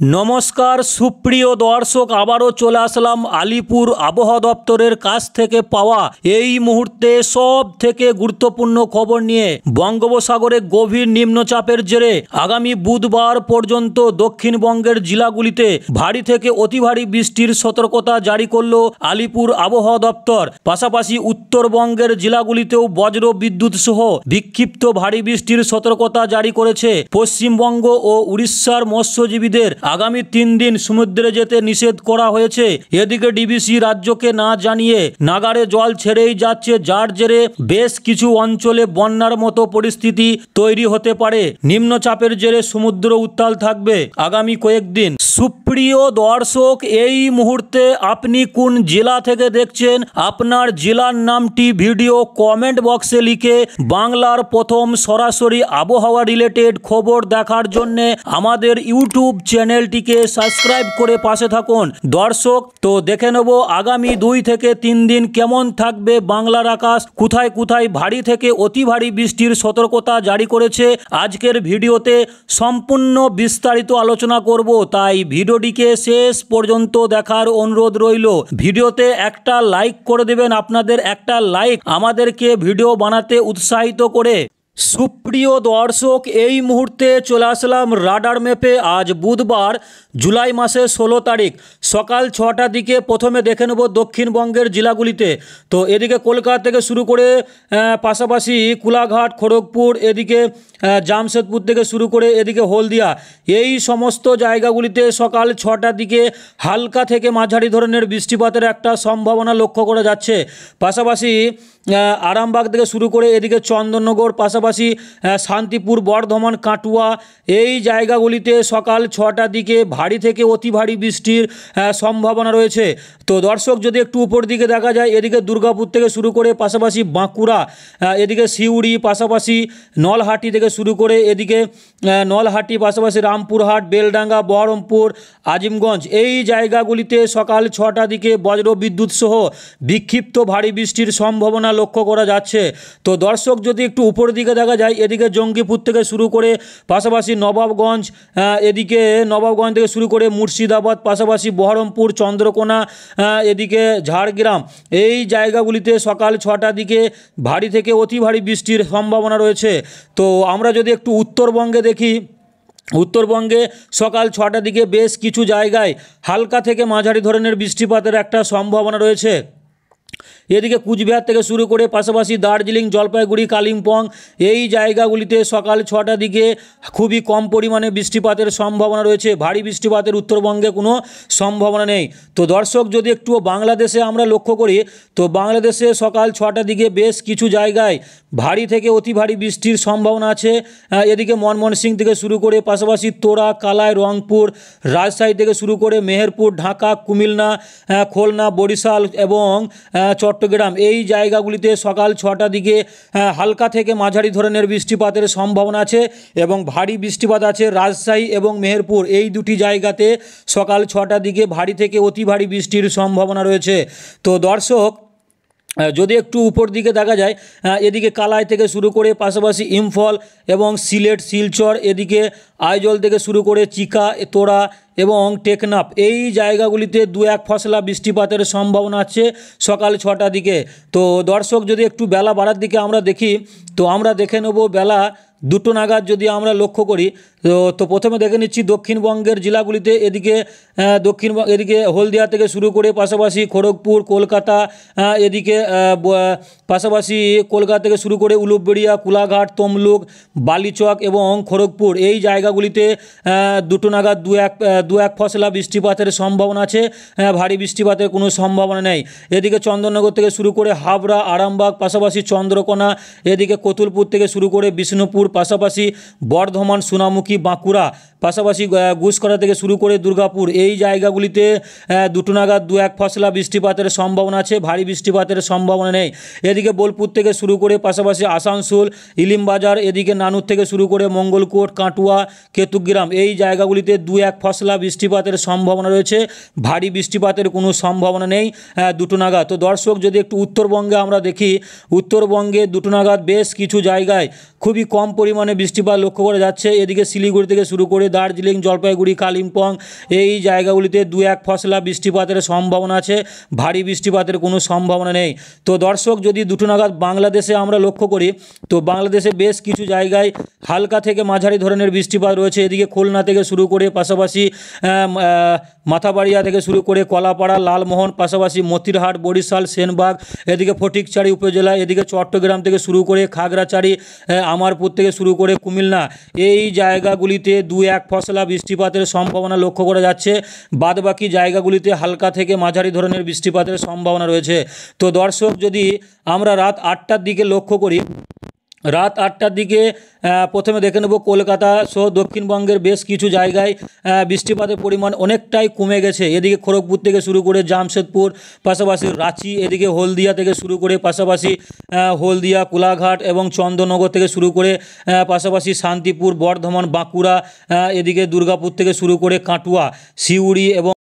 नमस्कार सुप्रिय दर्शक आबारो चले आसलाम आलिपुर आबहावा दफ्तरेर काछ थेके पावा एई मुहूर्ते सबथेके गुरुत्वपूर्ण खबर निये बंगोपसागरे गभीर निम्नचापेर जेरे आगामी बुधवार पर्यन्त दक्षिणबंगेर जिलागुलिते भारी थेके अति भारी बृष्टिर सतर्कता जारी करलो आलिपुर आबहावा दफ्तर। पाशापाशि उत्तरबंगेर जिलागुलितेও बज्र विद्युत सह विक्षिप्त भारी बृष्टिर सतर्कता जारी करेছে पश्चिमबंग ও उड़ीशार मत्स्यजीबीदेर आगामी 3 दिन समुद्रे जेते निषेध करा हयेছে। एदिके डिबिसि राज्यके ना जानिए नागारे जल छेड़ेई जाच्छे, जार जेरे बेश किछु अंचले बन्यार मतो परिस्थिति तैरी होते पारे। निम्नचापेर जेरे समुद्र उत्ताल थाकबे आगामी कयेकदिन। सुप्रिय दर्शक এই মুহূর্তে আপনি কোন জেলা থেকে দেখছেন আপনার জেলার নামটি ভিডিও কমেন্ট বক্সে লিখে বাংলার প্রথম সরাসরি আবহাওয়া রিলেটেড খবর দেখার জন্য আমাদের ইউটিউব চ্যানেলটিকে সাবস্ক্রাইব করে পাশে থাকুন। দর্শক তো দেখে নেব আগামী 2 থেকে 3 দিন কেমন থাকবে বাংলার আকাশ, কোথায় কোথায় ভারী থেকে অতি ভারী বৃষ্টির সতর্কতা জারি করেছে আজকের ভিডিওতে সম্পূর্ণ বিস্তারিত আলোচনা করব। তাই ভিডিওটিকে শেষ পর্যন্ত দেখার অনুরোধ রইল। ভিডিওতে একটা লাইক করে দেবেন, আপনাদের একটা লাইক আমাদেরকে ভিডিও বানাতে উৎসাহিত করে। সুপ্রিয় দর্শক এই মুহূর্তে চলে আসলাম রাডার ম্যাপে। আজ বুধবার জুলাই মাসের 16 তারিখ সকাল 6টার দিকে প্রথমে দেখে নেব দক্ষিণবঙ্গের জেলাগুলিতে। তো এদিকে কলকাতা থেকে শুরু করে পাশাপাশি কোলাঘাট, খড়গপুর, এদিকে জামশেদপুর থেকে শুরু করে এদিকে হলদিয়া, এই সমস্ত জায়গাগুলিতে সকাল 6টার দিকে হালকা থেকে মাঝারি ধরনের বৃষ্টিপাতের একটা সম্ভাবনা লক্ষ্য করা যাচ্ছে। পাশাপাশি আরামবাগ থেকে শুরু করে এদিকে চন্দননগর, পাশাপাশি শান্তিপুর, বর্ধমান, কাটুয়া, এই জায়গাগুলিতে সকাল 6টার দিকে ভারী থেকে অতি ভারী বৃষ্টির সম্ভাবনা রয়েছে। তো দর্শক যদি একটু উপর দিকে দেখা যায় এদিকে দুর্গাপুর থেকে শুরু করে পাশাপাশি বাঁকুড়া, এদিকে সিউড়ি, পাশাপাশি নলহাটি থেকে শুরু করে এদিকে নলহাটি, পাশাপাশি রামপুরহাট, বেলডাঙ্গা, বহরমপুর, আজিমগঞ্জ, এই জায়গাগুলিতে সকাল 6টার দিকে বজ্র বিদ্যুৎ সহ বিক্ষিপ্ত ভারী বৃষ্টির সম্ভাবনা লক্ষ্য করা যাচ্ছে। তো দর্শক যদি একটু উপর দিকে দেখা যায় এদিকে জঙ্গিপুর থেকে শুরু করে পাশাপাশি নবাবগঞ্জ, এদিকে নবাবগঞ্জ থেকে শুরু করে মুর্শিদাবাদ, পাশাপাশি বহরমপুর, চন্দ্রকোনা, এদিকে ঝাড়গ্রাম, এই জায়গাগুলিতে সকাল 6টার দিকে ভারী থেকে অতি ভারী বৃষ্টির সম্ভাবনা রয়েছে। তো আমরা যদি একটু উত্তরবঙ্গে দেখি, উত্তরবঙ্গে সকাল 6টার দিকে বেশ কিছু জায়গায় হালকা থেকে মাঝারি ধরনের বৃষ্টিপাতের একটা সম্ভাবনা রয়েছে। এদিকে কুচবিহার থেকে শুরু করে পাশাপাশি দার্জিলিং, জলপাইগুড়ি, কালিম্পং, এই জায়গাগুলিতে সকাল 6টার দিকে খুবই কম পরিমাণে বৃষ্টিপাতের সম্ভাবনা রয়েছে। ভারী বৃষ্টিপাতের উত্তরবঙ্গে কোনো সম্ভাবনা নেই। তো দর্শক যদি একটু বাংলাদেশে আমরা লক্ষ্য করি তো বাংলাদেশে সকাল 6টার দিকে বেশ কিছু জায়গায় ভারী থেকে অতি ভারী বৃষ্টির সম্ভাবনা আছে। এদিকে ময়মনসিংহ থেকে শুরু করে পাশাপাশি তোরা, কালাই, রংপুর, রাজশাহী থেকে শুরু করে মেহেরপুর, ঢাকা, কুমিল্লা, খুলনা, বরিশাল এবং চট্টগ্রাম, এই জায়গাগুলিতে সকাল 6টার দিকে হালকা থেকে মাঝারি ধরনের বৃষ্টিপাতের সম্ভাবনা আছে এবং ভারী বৃষ্টিপাত আছে রাজশাহী এবং মেহেরপুর, এই দুটি জায়গাতে সকাল 6টার দিকে ভারী থেকে অতি ভারী বৃষ্টির সম্ভাবনা রয়েছে। তো দর্শক যদি একটু উপর দিকে দেখা যায় এদিকে কালাই থেকে শুরু করে পাশাপাশি ইম্ফল এবং সিলেট, শিলচর, এদিকে আইজল থেকে শুরু করে চিকা, তোরা এবং টেকনাফ, এই জায়গাগুলিতে 2-1 ফসলা বৃষ্টিপাতের সম্ভাবনা আছে সকাল 6টার দিকে। তো দর্শক যদি একটু বেলা বাড়ার দিকে আমরা দেখি তো আমরা দেখে নেব বেলা 2টো নাগাদ যদি আমরা লক্ষ্য করি তো প্রথমে দেখে নিচ্ছি দক্ষিণবঙ্গের জেলাগুলিতে। এদিকে এদিকে হলদিয়া থেকে শুরু করে পাশাপাশি খড়গপুর, কলকাতা, এদিকে পাশাপাশি কলকাতা থেকে শুরু করে উলুবেড়িয়া, কোলাঘাট, তমলুক, বালিচক এবং খড়গপুর, এই জায়গাগুলিতে 2টো নাগাদ 2-1 ফসলা বৃষ্টিপাতের সম্ভাবনা আছে। ভারী বৃষ্টিপাতের কোনো সম্ভাবনা নেই। এদিকে চন্দননগর থেকে শুরু করে হাবড়া, আরামবাগ, পাশাপাশি চন্দ্রকোনা, এদিকে কতুলপুর থেকে শুরু করে বিষ্ণুপুর, পাশাপাশি বর্ধমান, সোনামুখী, বাঁকুড়া, পাশাপাশি গুসকরা থেকে শুরু করে দুর্গাপুর, এই জায়গাগুলিতে 2টো নাগাদ 2-1 ফসলা বৃষ্টিপাতের সম্ভাবনা আছে। ভারী বৃষ্টিপাতের সম্ভাবনা নেই। এদিকে বোলপুর থেকে শুরু করে পাশাপাশি আসানসোল, ইলিমবাজার, এদিকে নানুর থেকে শুরু করে মঙ্গলকোট, কাটুয়া, কেতুগ্রাম, এই জায়গাগুলিতে 2-1 ফসলা বৃষ্টিপাতের সম্ভাবনা রয়েছে। ভারী বৃষ্টিপাতের কোনো সম্ভাবনা নেই 2টো নাগাদ। তো দর্শক যদি একটু উত্তরবঙ্গে আমরা দেখি, উত্তরবঙ্গে 2টো নাগাদ বেশ কিছু জায়গায় খুবই কম পরিমাণে বৃষ্টিপাত লক্ষ্য করা যাচ্ছে। এদিকে শিলিগুড়ি থেকে শুরু করে দার্জিলিং, জলপাইগুড়ি, কালিম্পং এই জায়গাগুলিতে 2-1 ফসলা বৃষ্টিপাতের সম্ভাবনা আছে, ভারী বৃষ্টিপাতের কোনো সম্ভাবনা নেই। তো দর্শক, যদি দুটো নাগাদ বাংলাদেশে আমরা লক্ষ্য করি, তো বাংলাদেশে বেশ কিছু জায়গায় হালকা থেকে মাঝারি ধরনের বৃষ্টিপাত রয়েছে। এদিকে খুলনা থেকে শুরু করে পাশাপাশি মাথাবাড়িয়া থেকে শুরু করে কলাপাড়া, লালমোহন, পাশাপাশি মতিরহাট, বরিশাল, সেনবাগ, এদিকে ফটিকছড়ি উপজেলা, এদিকে চট্টগ্রাম থেকে শুরু করে খাগড়াছড়ি, আমারপুর থেকে শুরু করে কুমিল্লা, এই জায়গাগুলিতে 2-1 ফসলা বৃষ্টিপাতের সম্ভাবনা লক্ষ্য করা যাচ্ছে। বাদবাকি জায়গাগুলিতে হালকা থেকে মাঝারি ধরনের বৃষ্টিপাতের সম্ভাবনা রয়েছে। তো দর্শক, যদি আমরা রাত 8টার দিকে লক্ষ্য করি, রাত 8টার দিকে প্রথমে দেখে নেব কলকাতা সহ দক্ষিণবঙ্গের বেশ কিছু জায়গায় বৃষ্টিপাতের পরিমাণ অনেকটাই কমে গেছে। এদিকে খড়গপুর থেকে শুরু করে জামশেদপুর, পাশাপাশি রাঁচি, এদিকে হলদিয়া থেকে শুরু করে পাশাপাশি হলদিয়া, কোলাঘাট এবং চন্দননগর থেকে শুরু করে পাশাপাশি শান্তিপুর, বর্ধমান, বাঁকুড়া, এদিকে দুর্গাপুর থেকে শুরু করে কাটুয়া, সিউড়ি এবং